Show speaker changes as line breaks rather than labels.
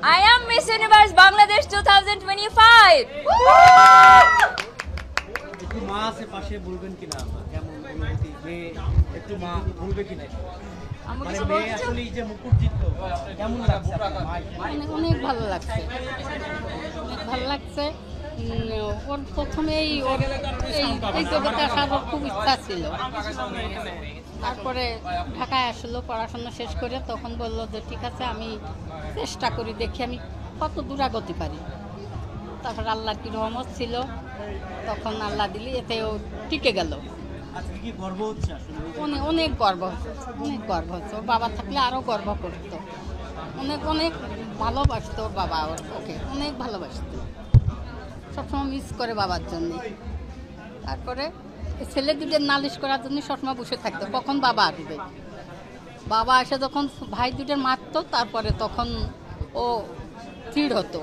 I am Miss Universe Bangladesh 2025.
একটু মা আছে পাশে বলবেন কিনা কেমন অনুভূতি মেয়ে একটু মা বলবে কিনা মানে মেয়ে আসলে এই যে মুকুট জিতলো কেমন লাগছে আপনার মা
অনেক ভালো লাগছে, অনেক ভালো লাগছে। ওর প্রথমেই ওর এই জগতে আসার ওর খুব ইচ্ছা ছিল। তারপরে ঢাকায় আসলো পড়াশোনা শেষ করে, তখন বললো যে ঠিক আছে আমি চেষ্টা করি, দেখি আমি কত দূরাগতি পারি। তারপর আল্লাহর কি রহমত ছিল, তখন আল্লাহ দিলি এতে ও টিকে গেল।
আজকে কি গর্ব হচ্ছে আসলে
অনেক গর্ব হচ্ছে, অনেক গর্ব হচ্ছে। ওর বাবা থাকলে আরও গর্ব করতো। অনেক অনেক ভালোবাসতো ওর বাবা, ওকে অনেক ভালোবাসতো, সবসময় মিস করে বাবার জন্যে। তারপরে ছেলে দুটোর নালিশ করার জন্য সবসময় বসে থাকতো কখন বাবা আসবে। বাবা এসে যখন ভাই দুটোর মারতো, তারপরে তখন ও স্থির হতো।